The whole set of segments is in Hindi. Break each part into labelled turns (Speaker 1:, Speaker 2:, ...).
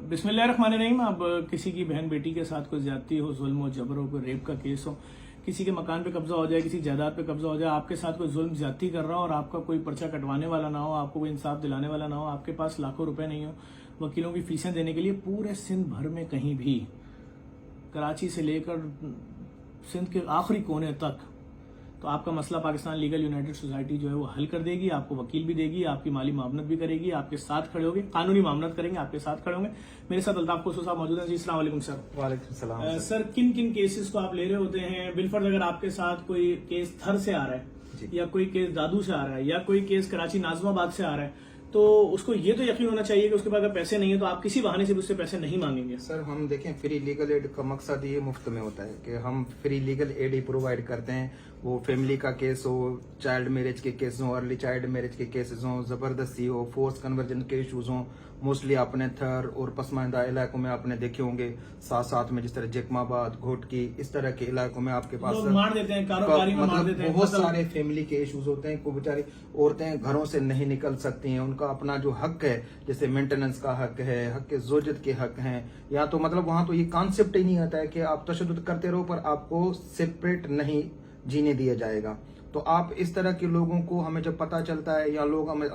Speaker 1: बिस्मिल्लाहिर्रहमानिर्रहीम। अब किसी की बहन बेटी के साथ कोई ज्यादती हो, जुल्म हो, जबर हो, कोई रेप का केस हो, किसी के मकान पे कब्जा हो जाए, किसी जायदाद पे कब्जा हो जाए, आपके साथ कोई जुल्म ज्यादती कर रहा हो और आपका कोई पर्चा कटवाने वाला ना हो, आपको कोई इंसाफ दिलाने वाला ना हो, आपके पास लाखों रुपए नहीं हो वकीलों की फीसें देने के लिए, पूरे सिंध भर में कहीं भी, कराची से लेकर सिंध के आखिरी कोने तक, तो आपका मसला पाकिस्तान लीगल यूनाइटेड सोसाइटी जो है वो हल कर देगी। आपको वकील भी देगी, आपकी माली मामनत भी करेगी, आपके साथ खड़े होंगे, कानूनी मामनत करेंगे, आपके साथ खड़े होंगे। मेरे साथ अल्ताफ खुसरो साहब मौजूद हैं। जी अस्सलाम वालेकुम सर।
Speaker 2: वालेकुम सलाम।
Speaker 1: सर, किन किन केसेस को आप ले रहे होते हैं? बिलफर्ज अगर आपके साथ कोई केस थर से आ रहा है या कोई केस दादू से आ रहा है या कोई केस कराची नाजमाबाद से आ रहा है, तो उसको ये तो यकीन होना चाहिए कि उसके पास अगर पैसे नहीं है तो आप किसी बहाने से भी उससे पैसे नहीं मांगेंगे।
Speaker 2: सर, हम देखें, फ्री लीगल एड का मकसद ये मुफ्त में होता है कि हम फ्री लीगल एड ही प्रोवाइड करते हैं। वो फैमिली का केस हो, चाइल्ड मैरिज के केस हो, अर्ली चाइल्ड मैरिज के केसेस हो, जबरदस्ती हो, फोर्स कन्वर्जन के इशूज हो, मोस्टली आपने थर और पसमानदा इलाकों में आपने देखे होंगे, साथ साथ में जिस तरह जकमाबाद, घोटकी, इस तरह के इलाकों में आपके पास
Speaker 1: मार देते हैं, कारोबारी में मार देते हैं,
Speaker 2: बहुत सारे फैमिली के इश्यूज होते हैं। को बेचारी औरतें घरों से नहीं निकल सकती हैं, उनका अपना जो हक है, जैसे मेंटेनेंस का हक है, हक के जोजत के हक हैं, या तो मतलब वहां तो ये कॉन्सेप्ट ही नहीं आता है कि आप तशद्दुद करते रहो पर आपको सेपरेट नहीं जीने दिया जाएगा। तो आप इस तरह के लोगों को, हमें जब पता चलता है या लोग हमें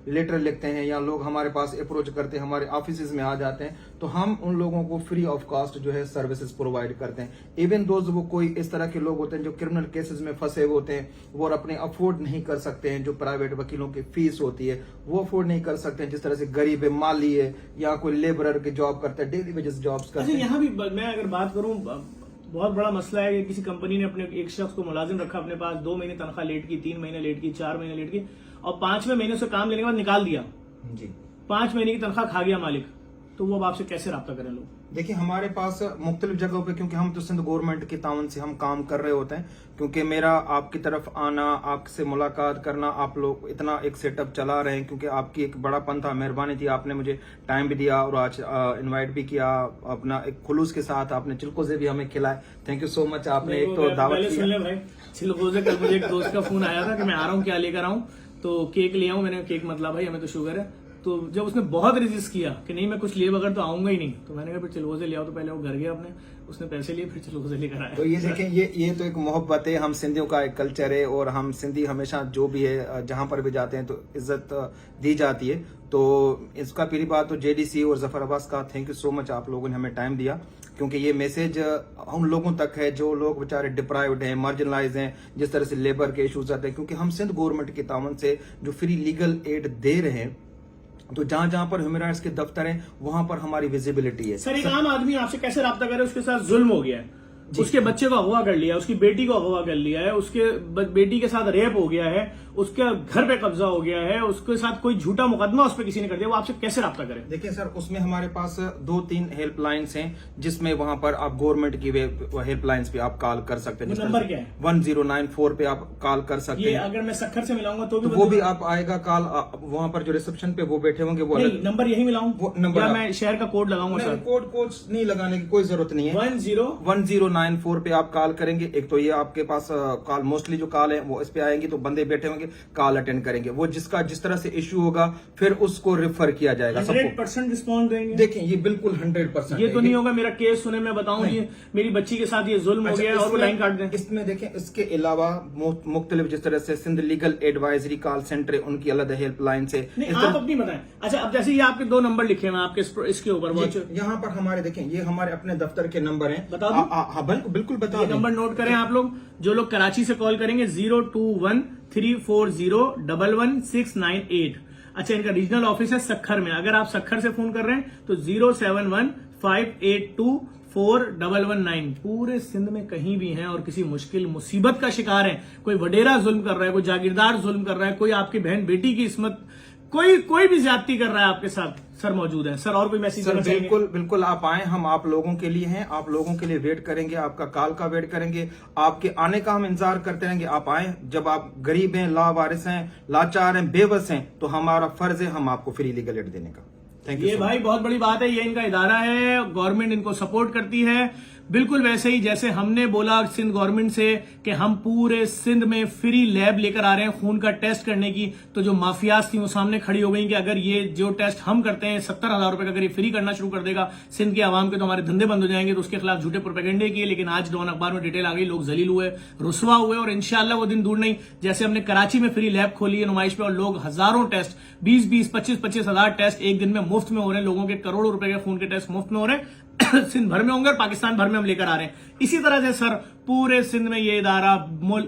Speaker 2: लेटर लिखते हैं या लोग हमारे पास अप्रोच करते हैं, हमारे ऑफिस में आ जाते हैं, तो हम उन लोगों को फ्री ऑफ कॉस्ट जो है सर्विसेज प्रोवाइड करते हैं। इवन दोस्त वो कोई इस तरह के लोग होते हैं जो क्रिमिनल केसेस में फंसे होते हैं, वो अपने अफोर्ड नहीं कर सकते हैं, जो प्राइवेट वकीलों की फीस होती है वो अफोर्ड नहीं कर सकते हैं, जिस तरह से गरीब है, माली है, या कोई लेबरर की जॉब करता है, डेली वेजेस जॉब्स करते हैं।
Speaker 1: यहाँ भी मैं अगर बात करूं, बहुत बड़ा मसला है कि किसी कंपनी ने अपने एक शख्स को मुलाजिम रखा, अपने पास 2 महीने तनख्वाह लेट की, 3 महीने लेट की, 4 महीने लेट की, और 5वें महीने से काम लेने के बाद निकाल दिया
Speaker 2: जी।
Speaker 1: 5 महीने की तनख्वाह खा गया मालिक, तो वो अब आपसे कैसे रब्ता करें लोग?
Speaker 2: देखिए, हमारे पास मुख्तलिफ जगहों पे, क्योंकि हम तो सिंध गवर्नमेंट के तावन से हम काम कर रहे होते हैं, क्योंकि मेरा आपकी तरफ आना, आपसे मुलाकात करना, आप लोग इतना एक सेटअप चला रहे हैं, क्योंकि आपकी एक बड़ापन था, मेहरबानी थी, आपने मुझे टाइम भी दिया और आज इनवाइट भी किया, अपना एक खुलूस के साथ आपने चिलकोजे भी हमें खिलाए। Thank you so much. आपने एक तो दावत किया
Speaker 1: भाई चिलकोजे। कल मुझे एक दोस्त का फोन आया था कि मैं आ रहा हूँ, क्या लेकर आऊँ, तो केक ले आऊँ। मैंने केक मतलब भाई हमें तो शुगर है, तो जब उसने बहुत रेजिस्ट किया कि नहीं मैं कुछ लिए बगैर तो आऊंगा ही नहीं, तो मैंने कहा फिर चिलगोजे ले आओ। तो पहले वो घर गया अपने, उसने पैसे लिए, फिर चिलगोजे लेकर आया।
Speaker 2: तो ये देखें, ये तो एक मोहब्बत है, हम सिंधियों का एक कल्चर है, और हम सिंधी हमेशा जो भी है जहां पर भी जाते हैं तो इज्जत दी जाती है। तो इसका पहली बात तो जेडीसी और जफर अब्बास का थैंक यू सो मच, आप लोगों ने हमें टाइम दिया, क्योंकि ये मैसेज उन लोगों तक है जो लोग बेचारे डिप्राइव्ड हैं, मार्जिनलाइज हैं, जिस तरह से लेबर के इश्यूज आते हैं। क्योंकि हम सिंध गवर्नमेंट के तावन से जो फ्री लीगल एड दे रहे हैं, तो जहां जहां पर ह्यूमन राइट्स के दफ्तर हैं वहां पर हमारी विजिबिलिटी है।
Speaker 1: सर, एक आम आदमी आपसे कैसे रब्ता करे? उसके साथ जुल्म हो गया है, उसके बच्चे को अगवा कर लिया, उसकी बेटी को अगवा कर लिया है, उसके बेटी के साथ रेप हो गया है, उसके घर पे कब्जा हो गया है, उसके साथ कोई झूठा मुकदमा उस पर किसी ने कर दिया, वो आपसे कैसे रब्ता करे?
Speaker 2: देखिए सर, उसमें हमारे पास 2-3 हेल्पलाइंस हैं, जिसमें वहां पर आप गवर्नमेंट की हेल्पलाइंस पे आप कॉल कर सकते हैं।
Speaker 1: नंबर क्या है?
Speaker 2: 1094 पे आप कॉल कर सकते हैं।
Speaker 1: अगर मैं सखर से मिलाऊंगा तो
Speaker 2: वो भी आप आएगा कॉल, वहां पर जो रिसेप्शन पे वो बैठे होंगे, वो
Speaker 1: नंबर यही मिलाऊं,
Speaker 2: वो नंबर
Speaker 1: या मैं शहर का कोड लगाऊंगा? सर,
Speaker 2: कोड नहीं लगाने की कोई जरूरत नहीं है। 1094 पे आप कॉल करेंगे। एक तो ये आपके पास कॉल, मोस्टली जो कॉल है वो इस पे आएंगी, तो बंदे बैठे होंगे, कॉल अटेंड करेंगे। वो जिसका जिस तरह से इश्यू होगा फिर उसको रेफर किया जाएगा।
Speaker 1: 100% रिस्पॉन्ड देंगे।
Speaker 2: देखिए, ये बिल्कुल 100%।
Speaker 1: ये तो नहीं होगा मेरा केस सुने, मैं बताऊं ये मेरी बच्ची के साथ ये जुल्म हो गया है और वो लाइन काट दें।
Speaker 2: इसमें देखें, इसके अलावा मुख्तलिफ जिस तरह से Sindh legal advisory call centre है, उनकी अलग हेल्पलाइन से।
Speaker 1: आप अपनी बताएं। अच्छा, अब जैसे ये आपके 2 नंबर लिखे हैं आपके इसके ऊपर,
Speaker 2: यहाँ पर हमारे देखें, ये हमारे अपने दफ्तर के नंबर हैं।
Speaker 1: बता दूं?
Speaker 2: बिल्कुल बता।
Speaker 1: नंबर नोट करें आप लोग, जो लोग कराची से कॉल करेंगे 021-340-11698। अच्छा, इनका रीजनल ऑफिस है सखर में। अगर आप सखर से फोन कर रहे हैं तो 071-582-4119। पूरे सिंध में कहीं भी हैं और किसी मुश्किल मुसीबत का शिकार है, कोई वडेरा जुल्म कर रहा है, कोई जागीरदार जुल्म कर रहा है, कोई आपकी बहन बेटी की इस्मत, कोई भी ज्यादती कर रहा है आपके साथ, सर मौजूद है। सर, और कोई मैसेज?
Speaker 2: सर, बिल्कुल आप आए, हम आप लोगों के लिए हैं, आप लोगों के लिए वेट करेंगे, आपका कॉल का वेट करेंगे, आपके आने का हम इंतजार करते रहेंगे। आप आए, जब आप गरीब हैं, लावारिस हैं, लाचार हैं, बेबस हैं, तो हमारा फर्ज है हम आपको फ्री लीगल एड देने का। Thank you.
Speaker 1: ये भाई बहुत बड़ी बात है, ये इनका इदारा है, गवर्नमेंट इनको सपोर्ट करती है, बिल्कुल वैसे ही जैसे हमने बोला सिंध गवर्नमेंट से कि हम पूरे सिंध में फ्री लैब लेकर आ रहे हैं खून का टेस्ट करने की, तो जो माफियाज थी वो सामने खड़ी हो गई कि अगर ये जो टेस्ट हम करते हैं 70,000 रुपए का अगर ये फ्री करना शुरू कर देगा सिंध के आवाम के, तो हमारे धंधे बंद हो जाएंगे। तो उसके खिलाफ झूठे प्रोपेगेंडे किए, लेकिन आज डॉन अखबार में डिटेल आ गई, लोग जलील हुए, रुसवा हुए, और इंशाल्लाह वो दिन दूर नहीं जैसे हमने कराची में फ्री लैब खोली है नुमाइश पे और लोग हजारों टेस्ट 20-20, 25-25 हजार टेस्ट एक दिन में मुफ्त में हो रहे हैं, लोगों के करोड़ों रुपए के खून के टेस्ट मुफ्त में हो रहे हैं सिंध भर में होंगे और पाकिस्तान भर में हम लेकर आ रहे हैं। इसी तरह से सर पूरे सिंध में ये इदारा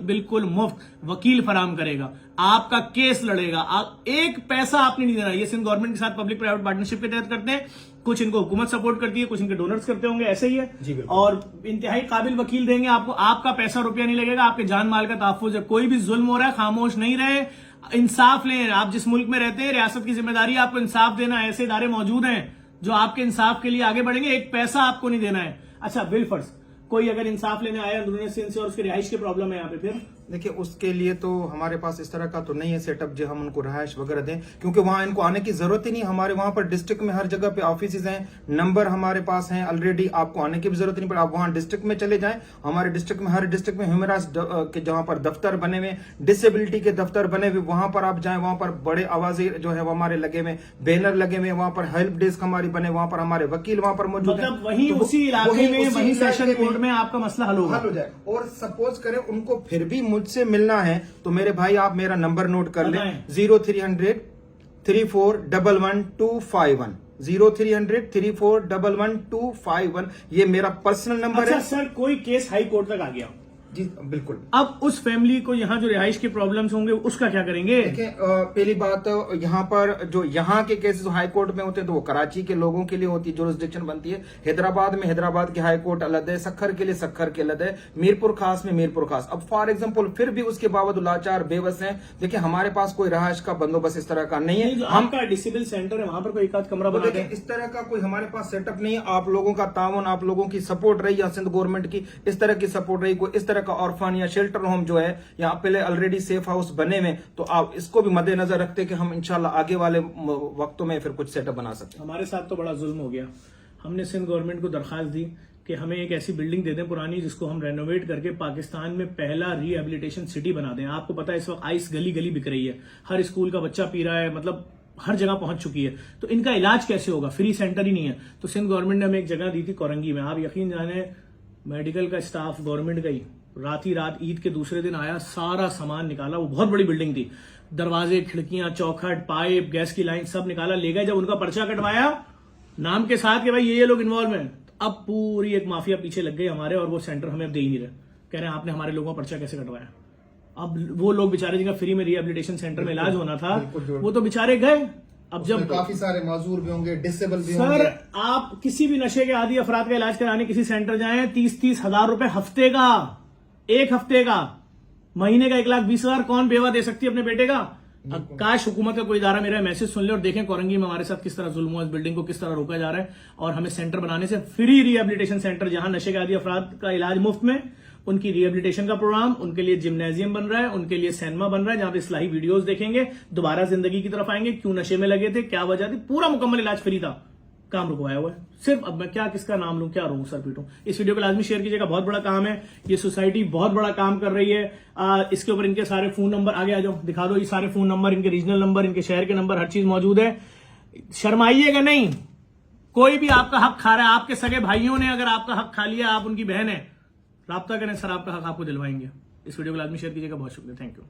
Speaker 1: बिल्कुल मुफ्त वकील फराम करेगा, आपका केस लड़ेगा, एक पैसा आपने नहीं देना। ये सिंध गवर्नमेंट के साथ पब्लिक प्राइवेट पार्टनरशिप के तहत करते हैं, कुछ इनको हुकूमत सपोर्ट करती है, कुछ इनके डोनर्स करते होंगे, ऐसे ही है। और इंतहाई काबिल वकील देंगे आपको, आपका पैसा रुपया नहीं लगेगा, आपके जान माल का तहफ्फुज है। कोई भी जुल्म हो रहा है खामोश नहीं रहे, इंसाफ लें। आप जिस मुल्क में रहते हैं रियासत की जिम्मेदारी आपको इंसाफ देना, ऐसे इदारे मौजूद हैं जो आपके इंसाफ के लिए आगे बढ़ेंगे, एक पैसा आपको नहीं देना है। अच्छा बिलफर्ज कोई अगर इंसाफ लेने आया अंदरूनी सिंध से और उसकी रिहाइश की प्रॉब्लम है यहाँ पे, फिर
Speaker 2: देखिए उसके लिए तो हमारे पास इस तरह का तो नहीं है सेटअप जो हम उनको रहायश वगैरह दें, क्योंकि वहां इनको आने की जरूरत ही नहीं। हमारे वहां पर डिस्ट्रिक्ट में हर जगह पे ऑफिस हैं, नंबर हमारे पास हैं ऑलरेडी, आपको आने की भी जरूरत नहीं पड़े। आप वहां डिस्ट्रिक्ट में चले जाएं, हमारे डिस्ट्रिक्ट में हर डिस्ट्रिक्ट में ह्यूमन राइट्स के जहां पर दफ्तर बने हुए, डिसेबिलिटी के दफ्तर बने हुए, वहां पर आप जाएं, वहां पर बड़े आवाजें जो है वो हमारे लगे हुए, बैनर लगे हुए, वहां पर हेल्प डेस्क हमारी बने, वहां पर हमारे वकील वहां पर मौजूद है।
Speaker 1: मतलब वही उसी इलाके में वही सेशन कोर्ट में आपका मसला हल
Speaker 2: हो जाए। और सपोज करें उनको फिर भी मुझसे मिलना है तो मेरे भाई आप मेरा नंबर नोट कर लें, 0300 3411 251, 0300 3411 251, ये मेरा पर्सनल नंबर है।
Speaker 1: सर कोई केस हाई कोर्ट तक आ गया
Speaker 2: जी बिल्कुल,
Speaker 1: अब उस फैमिली को यहाँ जो रिहाइश के प्रॉब्लम्स होंगे उसका क्या करेंगे?
Speaker 2: देखिए पहली बात यहाँ पर जो यहाँ के केसेस हाई कोर्ट में होते हैं तो वो कराची के लोगों के लिए होती है, जुरिस्डिक्शन बनती है। हैदराबाद में हैदराबाद की हाई कोर्ट अलग है, सखर के लिए सखर के अलग है, मीरपुर खास में मीरपुर खास। अब फॉर एग्जाम्पल फिर भी उसके बावजूद लाचार बेबस है। देखिए हमारे पास कोई रिहाइश का बंदोबस्त इस तरह का नहीं है।
Speaker 1: हमका डिसेबल सेंटर है वहां पर कोई एक आध कमरा बना दें,
Speaker 2: इस तरह का कोई हमारे पास सेटअप नहीं है। आप लोगों का ताउन, आप लोगों की सपोर्ट रही, सिंध गवर्नमेंट की इस तरह की सपोर्ट रही, कोई इस तरह का ऑर्फन या शेल्टर होम जो है यहाँ पहले ऑलरेडी सेफ हाउस बने हुए, तो आप इसको भी मद्देनजर रखते कि हम इंशाल्लाह आगे वाले वक्तों में फिर कुछ सेटअप बना सकते हैं।
Speaker 1: हमारे साथ तो बड़ा जुल्म हो गया। हमने सिंध गवर्नमेंट को दरखास्त दी कि हमें एक ऐसी बिल्डिंग दे दें पुरानी जिसको हम रेनोवेट करके पाकिस्तान में पहला रिहेबिलिटेशन सिटी बना दें। आपको पता है इस वक्त आइस गली गली बिक रही है, हर स्कूल का बच्चा पी रहा है, मतलब हर जगह पहुंच चुकी है। तो इनका इलाज कैसे होगा? फ्री सेंटर ही नहीं है। तो सिंध गवर्नमेंट ने हमें एक जगह दी थी कोरंगी में। आप यकीन जाने मेडिकल का स्टाफ गवर्नमेंट का ही रात ईद के दूसरे दिन आया, सारा सामान निकाला। वो बहुत बड़ी बिल्डिंग थी, दरवाजे, खिड़कियां, चौखट, पाइप, गैस की लाइन सब निकाला, ले गए। जब उनका पर्चा कटवाया नाम के साथ कि भाई ये लोग इन्वॉल्व हैं, अब पूरी एक माफिया पीछे लग गई हमारे, और वो सेंटर हमें अब दे ही नहीं रहे। कह रहे हैं आपने हमारे लोगों का पर्चा कैसे कटवाया? अब वो लोग बेचारे जिनका फ्री में रिहेबिलिटेशन सेंटर में इलाज होना था वो तो बेचारे गए। अब जब
Speaker 2: काफी सारे माजूर भी होंगे, डिसेबल भी होंगे।
Speaker 1: सर आप किसी भी नशे के आदि अफराद का इलाज कराने किसी सेंटर जाएं, 30-30 हजार रुपए हफ्ते का, एक हफ्ते का, महीने का 1,20,000 कौन बेवा दे सकती है अपने बेटे का? काश हुकूमत का कोई इदारा मेरा मैसेज सुन ले और देखें कोरंगी में हमारे साथ किस तरह जुल्म हुआ, इस बिल्डिंग को किस तरह रोका जा रहा है। और हमें सेंटर बनाने से फ्री रिहेबिलिटेशन सेंटर, जहां नशे के आदि अफराद का इलाज मुफ्त में, उनकी रिहेबिलिटेशन का प्रोग्राम, उनके लिए जिम्नेजियम बन रहा है, उनके लिए सिनेमा बन रहा है जहां पे इस्लाही वीडियोस देखेंगे, दोबारा जिंदगी की तरफ आएंगे, क्यों नशे में लगे थे, क्या वजह थी, पूरा मुकम्मल इलाज फ्री था। काम रुकवाया हुआ है सिर्फ। अब मैं क्या किसका नाम लूं, क्या रहूं, सर पीटूं? इस वीडियो को लाजमी शेयर कीजिएगा, बहुत बड़ा काम है ये। सोसाइटी बहुत बड़ा काम कर रही है। इसके ऊपर इनके सारे फोन नंबर, आगे आ जाओ दिखा दो, ये सारे फोन नंबर, इनके रीजनल नंबर, इनके शहर के नंबर, हर चीज मौजूद है। शर्माइएगा नहीं, कोई भी आपका हक खा रहा है, आपके सगे भाइयों ने अगर आपका हक खा लिया, आप उनकी बहन है, राब्ता करें, सर आपका हक आपको दिलवाएंगे। इस वीडियो को लाजमी शेयर कीजिएगा, बहुत शुक्रिया, थैंक यू।